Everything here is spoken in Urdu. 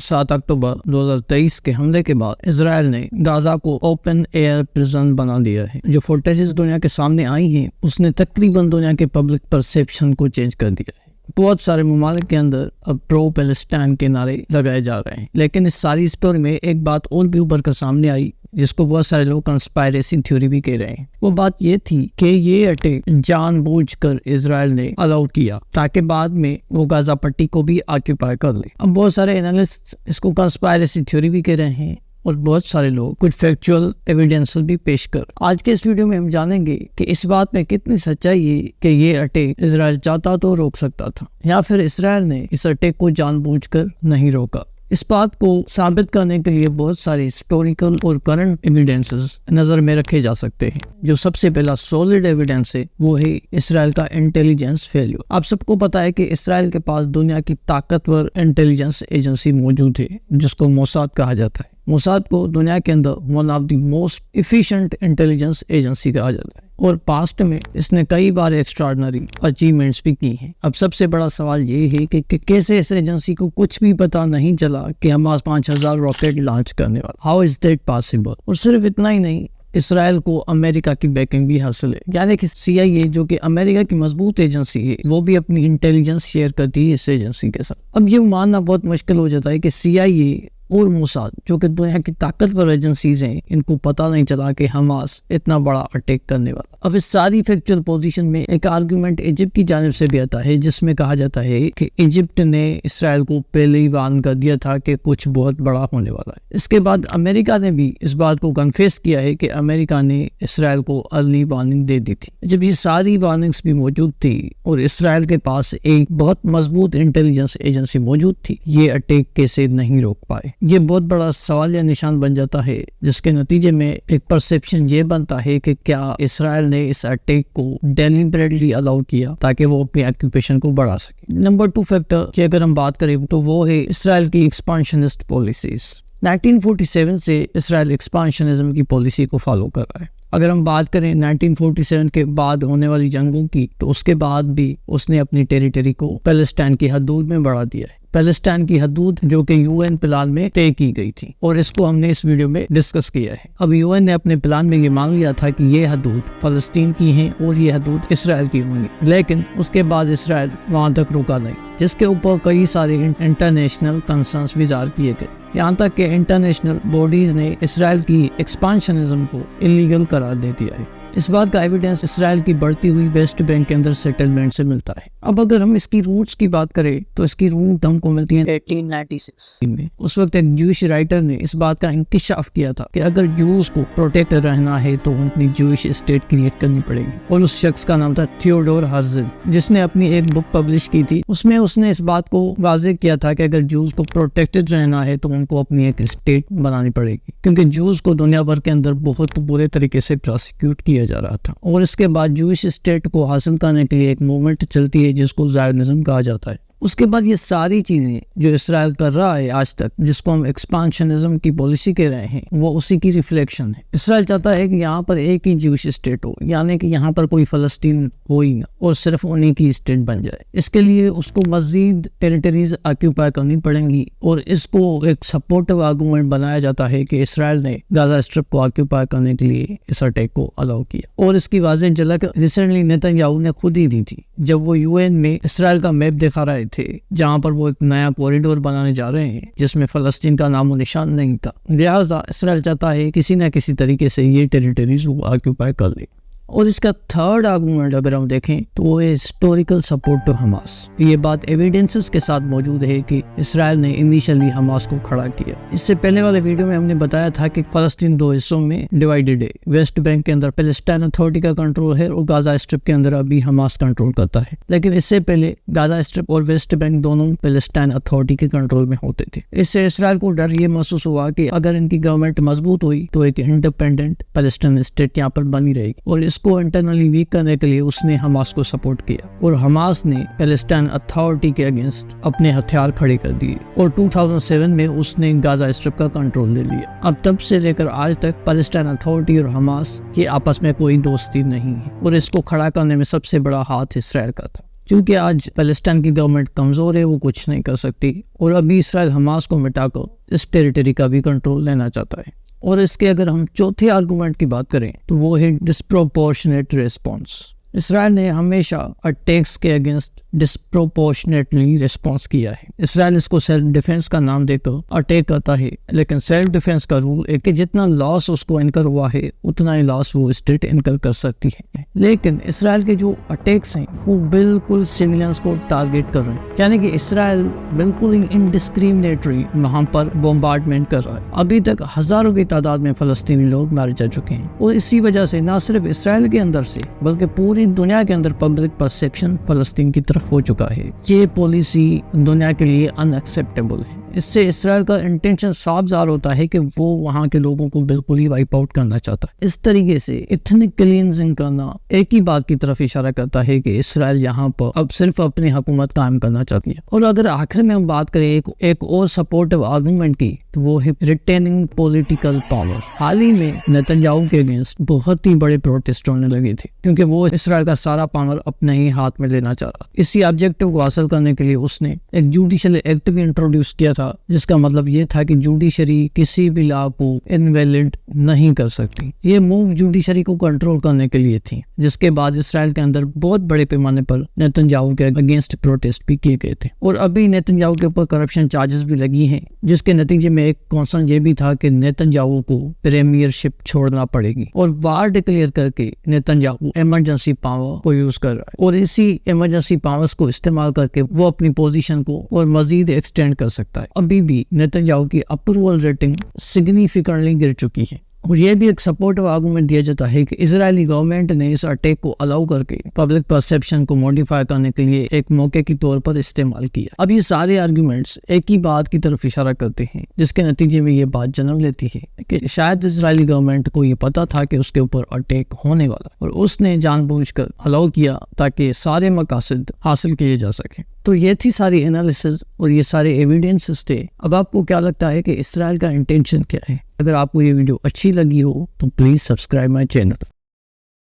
7 اکتوبر 2023 کے حملے کے بعد اسرائیل نے غزہ کو اوپن ایئر پرزن بنا دیا ہے۔ جو فوٹیجز دنیا کے سامنے آئی ہیں اس نے تقریباً دنیا کے پبلک پرسیپشن کو چینج کر دیا ہے۔ بہت سارے ممالک کے اندر اب پرو پیلسٹائن کے نعرے لگائے جا رہے ہیں، لیکن اس ساری اسٹوری میں ایک بات اور بھی ابھر کر سامنے آئی جس کو بہت سارے لوگ کنسپائریسی تھیوری بھی کہہ رہے ہیں۔ وہ بات یہ تھی کہ یہ اٹیک جان بوجھ کر اسرائیل نے الاؤ کیا تاکہ بعد میں وہ غزہ پٹی کو بھی آکیوپائی کر لے۔ اب بہت سارے انالسٹ اس کو کنسپائریسی تھیوری بھی کہہ رہے ہیں اور بہت سارے لوگ کچھ فیکچوئل ایویڈنس بھی پیش کر۔ آج کے اس ویڈیو میں ہم جانیں گے کہ اس بات میں کتنی سچائی ہے کہ یہ اٹیک اسرائیل چاہتا تو روک سکتا تھا، یا پھر اسرائیل نے اس اٹیک کو جان بوجھ کر نہیں روکا۔ اس بات کو ثابت کرنے کے لیے بہت ساری ہسٹوریکل اور کرنٹ ایویڈنسز نظر میں رکھے جا سکتے ہیں۔ جو سب سے پہلا سولڈ ایویڈنس ہے وہ ہے اسرائیل کا انٹیلیجنس فیلیور۔ آپ سب کو پتا ہے کہ اسرائیل کے پاس دنیا کی طاقتور انٹیلیجنس ایجنسی موجود ہے جس کو موساد کہا جاتا ہے۔ موساد کو دنیا کے اندر one of the most efficient intelligence agency کہا جاتا ہے، اور پاسٹ میں اس نے کئی بار ایکسٹراڈنری اچیومنٹس بھی کی ہیں۔ اب سب سے بڑا سوال یہ ہے کہ کیسے اس ایجنسی کو کچھ بھی پتا نہیں چلا کہ حماس 5000 راکٹ لانچ کرنے والا۔ How is that possible? اور صرف اتنا ہی نہیں، اسرائیل کو امریکہ کی بیکنگ بھی حاصل ہے، یعنی کہ CIA جو کہ امریکہ کی مضبوط ایجنسی ہے وہ بھی اپنی انٹیلیجنس شیئر کرتی ہے اس ایجنسی کے ساتھ۔ اب یہ ماننا بہت مشکل ہو جاتا ہے کہ CIA اور موساد جو کہ دنیا کی طاقتور ایجنسیز ہیں ان کو پتہ نہیں چلا کہ حماس اتنا بڑا اٹیک کرنے والا۔ اب اس ساری فیکچوئل پوزیشن میں ایک آرگیومنٹ ایجپٹ کی جانب سے بھی آتا ہے جس میں کہا جاتا ہے کہ ایجپٹ نے اسرائیل کو پہلے ہی وارن کر دیا تھا کہ کچھ بہت بڑا ہونے والا ہے۔ اس کے بعد امریکہ نے بھی اس بات کو کنفیس کیا ہے کہ امریکہ نے اسرائیل کو ارلی وارننگ دے دی تھی۔ جب یہ ساری وارننگز بھی موجود تھی اور اسرائیل کے پاس ایک بہت مضبوط انٹیلیجنس ایجنسی موجود تھی، یہ اٹیک کیسے نہیں روک پائے؟ یہ بہت بڑا سوال یا نشان بن جاتا ہے، جس کے نتیجے میں ایک پرسیپشن یہ بنتا ہے کہ کیا اسرائیل نے اس اٹیک کو ڈیلیبریٹلی الاؤ کیا تاکہ وہ اپنی آکیوپیشن کو بڑھا سکے۔ نمبر 2 فیکٹر کی اگر ہم بات کریں تو وہ ہے اسرائیل کی ایکسپانشنسٹ پالیسیز۔ 1947 سے اسرائیل ایکسپانشنزم کی پالیسی کو فالو کر رہا ہے۔ اگر ہم بات کریں 1947 کے بعد ہونے والی جنگوں کی تو اس کے بعد بھی اس نے اپنی ٹیریٹری کو پیلسٹائن کی حدود میں بڑھا دیا ہے۔ پیلسٹائن کی حدود جو کہ UN پلان میں طے کی گئی تھی، اور اس کو ہم نے اس ویڈیو میں ڈسکس کیا ہے۔ اب UN نے اپنے پلان میں یہ مان لیا تھا کہ یہ حدود فلسطین کی ہیں اور یہ حدود اسرائیل کی ہوں گی، لیکن اس کے بعد اسرائیل وہاں تک رکا نہیں، جس کے اوپر کئی سارے انٹرنیشنل کنسرنس بھی ظاہر کیے گئے، یہاں تک کہ انٹرنیشنل باڈیز نے اسرائیل کی ایکسپانشنزم کو انلیگل قرار دے دیا ہے۔ اس بات کا ایویڈنس اسرائیل کی بڑھتی ہوئی ویسٹ بینک کے اندر سیٹلمنٹ سے ملتا ہے۔ اب اگر ہم اس کی روٹس کی بات کریں تو اس کی روٹ ہم کو ملتی ہیں 1896 میں۔ اس وقت ایک جوئش رائٹر نے اس بات کا انکشاف کیا تھا کہ اگر جوز کو پروٹیکٹ رہنا ہے تو اپنی جوئش اسٹیٹ کریٹ کرنی پڑے گی، اور اس شخص کا نام تھا تھیوڈور ہرزل، جس نے اپنی ایک بک پبلش کی تھی۔ اس میں اس نے اس بات کو واضح کیا تھا کہ اگر جوز کو پروٹیکٹڈ رہنا ہے تو ان کو اپنی ایک اسٹیٹ بنانی پڑے گی، کیونکہ جوز کو دنیا بھر کے اندر بہت برے طریقے سے پراسیکیوٹ کیا جا رہا تھا۔ اور اس کے بعد جوئش اسٹیٹ کو حاصل کرنے کے لیے ایک موومنٹ چلتی ہے جس کو زائونزم کہا جاتا ہے۔ اس کے بعد یہ ساری چیزیں جو اسرائیل کر رہا ہے آج تک، جس کو ہم ایکسپانشنزم کی پالیسی کہہ رہے ہیں، وہ اسی کی ریفلیکشن ہے۔ اسرائیل چاہتا ہے کہ یہاں پر ایک ہی جوئش اسٹیٹ ہو، یعنی کہ یہاں پر کوئی فلسطین ہو ہی نہ، اور صرف انہی کی اسٹیٹ بن جائے۔ اس کے لیے اس کو مزید ٹیریٹریز آکیوپائی کرنی پڑیں گی، اور اس کو ایک سپورٹو آرگومنٹ بنایا جاتا ہے کہ اسرائیل نے غزہ اسٹرپ کو آکیوپائی کرنے کے لیے اس اٹیک کو الاؤ کیا۔ اور اس کی واضح جھلک ریسنٹلی نیتن یاہو نے خود ہی دی تھی جب وہ UN میں اسرائیل کا میپ دکھا رہے تھے، جہاں پر وہ ایک نیا کوریڈور بنانے جا رہے ہیں جس میں فلسطین کا نام و نشان نہیں تھا۔ لہٰذا اسرائیل چاہتا ہے کسی نہ کسی طریقے سے یہ ٹیریٹریز وہ آکیوپائی کر لے۔ اور اس کا تھرڈ آرگومنٹ اگر ہم دیکھیں تو وہ ہے ہسٹوریکل سپورٹ ٹو حماس۔ یہ بات ایویڈنسز کے ساتھ موجود ہے کہ اسرائیل نے انیشلی حماس کو کھڑا کیا۔ اس سے پہلے والے ویڈیو میں ہم نے بتایا تھا کہ فلسطین 2 حصوں میں ڈیوائیڈڈ ہے، ویسٹ بینک کے اندر پیلسٹائن اتھارٹی کا کنٹرول ہے اور غزہ اسٹرپ کے اندر ابھی حماس کنٹرول کرتا ہے، لیکن اس سے پہلے غزہ اسٹرپ اور ویسٹ بینک دونوں پیلسٹائن اتھارٹی کے کنٹرول میں ہوتے تھے۔ اس سے اسرائیل کو ڈر یہ محسوس ہوا کہ اگر ان کی گورنمنٹ مضبوط ہوئی تو ایک انڈیپینڈنٹ پیلسٹائن اسٹیٹ یہاں پر بنی رہے گی، اور اس کو انٹرنلی ویک کرنے کے لیے اس نے حماس کو سپورٹ کیا، اور حماس نے پیلسٹائن اتھارٹی کے اگینسٹ اپنے ہتھیار کھڑے کر دیے، اور 2007 میں اس نے غزہ اسٹرپ کا کنٹرول لے لیا۔ اب تب سے لے کر آج تک پیلسٹائن اتھارٹی اور حماس کی آپس میں کوئی دوستی نہیں ہے، اور اس کو کھڑا کرنے میں سب سے بڑا ہاتھ اسرائیل کا تھا۔ چونکہ آج فلسطین کی گورنمنٹ کمزور ہے، وہ کچھ نہیں کر سکتی، اور ابھی اسرائیل حماس کو مٹا کر اس ٹیریٹری کا بھی کنٹرول لینا چاہتا ہے۔ اور اس کے اگر ہم چوتھے آرگومنٹ کی بات کریں تو وہ ہے ڈسپروپورشنیٹ ریسپانس۔ اسرائیل نے ہمیشہ اٹیکس کے اگینسٹ ڈسپروپورشنیٹلی ریسپانس کیا ہے۔ اسرائیل اس کو سیلف ڈیفense کا نام دے کر اٹیک کرتا ہے، لیکن سیلف ڈیفenس کا رول ہے کہ جتنا لاس اس کو انکر ہوا ہے اتنا ہی لاس وہ اسٹیٹ انکر کر سکتی ہے۔ لیکن اسرائیل کے جو اٹیکس ہیں وہ بالکل سویلینز کو ٹارگیٹ کر رہے ہیں، یعنی کہ اسرائیل بالکل انڈسکریمنیٹری وہاں پر بمبارڈمنٹ کر رہا ہے۔ ابھی تک ہزاروں کی تعداد میں فلسطینی لوگ مارے جا چکے ہیں، اور اسی وجہ سے نہ صرف اسرائیل کے اندر سے بلکہ پوری دنیا کے اندر پبلک پرسیپشن فلسطین کی طرف ہو چکا ہے۔ یہ پالیسی دنیا کے لیے ان ایکسیپٹیبل ہے۔ اس سے اسرائیل کا انٹینشن صاف ظاہر ہوتا ہے کہ وہ وہاں کے لوگوں کو بالکل ہی وائپ آؤٹ کرنا چاہتا ہے۔ اس طریقے سے ایتھنک کلینزنگ کرنا ایک ہی بات کی طرف اشارہ کرتا ہے کہ اسرائیل یہاں پر اب صرف اپنی حکومت قائم کرنا چاہتی ہے۔ اور اگر آخر میں ہم بات کریں ایک اور سپورٹو آرگومنٹ کی تو وہ ہے ریٹیننگ پولیٹیکل پاور۔ حال ہی میں نیتنیاہو کے اگینسٹ بہت ہی بڑے پروٹیسٹ ہونے لگے تھے، کیونکہ وہ اسرائیل کا سارا پاور اپنے ہی ہاتھ میں لینا چاہ رہا۔ اسی آبجیکٹو کو حاصل کرنے کے لیے اس نے ایک جوڈیشل ایکٹ بھی انٹروڈیوس کیا تھا، جس کا مطلب یہ تھا کہ جوڈیشری کسی بھی لا کو انویلڈ نہیں کر سکتی۔ یہ موو جوڈیشری کو کنٹرول کرنے کے لیے تھی، جس کے بعد اسرائیل کے اندر بہت بڑے پیمانے پر نیتنیاہو کے اگینسٹ پروٹیسٹ بھی کیے گئے تھے۔ اور ابھی نیتنیاہو کے اوپر کرپشن چارجز بھی لگی ہیں، جس کے نتیجے میں ایک کنسرن یہ بھی تھا کہ نیتنیاہو کو پریمیئر شپ چھوڑنا پڑے گی، اور وار ڈکلیئر کر کے نیتنیاہو ایمرجنسی پاور کو یوز کر رہا ہے، اور اسی ایمرجنسی پاورز کو استعمال کر کے وہ اپنی پوزیشن کو اور مزید ایکسٹینڈ کر سکتا ہے۔ ابھی بھی نیتنیاہو کی اپروول ریٹنگ سگنیفیکنٹلی گر چکی ہے، اور یہ بھی ایک سپورٹو آرگومنٹ دیا جاتا ہے کہ اسرائیلی گورنمنٹ نے اس اٹیک کو الاؤ کر کے پبلک پرسیپشن کو موڈیفائی کرنے کے لیے ایک موقع کے طور پر استعمال کیا۔ اب یہ سارے آرگومنٹس ایک ہی بات کی طرف اشارہ کرتے ہیں، جس کے نتیجے میں یہ بات جنم لیتی ہے کہ شاید اسرائیلی گورنمنٹ کو یہ پتا تھا کہ اس کے اوپر اٹیک ہونے والا، اور اس نے جان بوجھ کر الاؤ کیا تاکہ سارے مقاصد حاصل کیے جا سکیں۔ تو یہ تھی ساری انالیسز اور یہ سارے ایویڈنسز تھے۔ اب آپ کو کیا لگتا ہے کہ اسرائیل کا انٹینشن کیا ہے؟ اگر آپ کو یہ ویڈیو اچھی لگی ہو تو پلیز سبسکرائب مائی چینل۔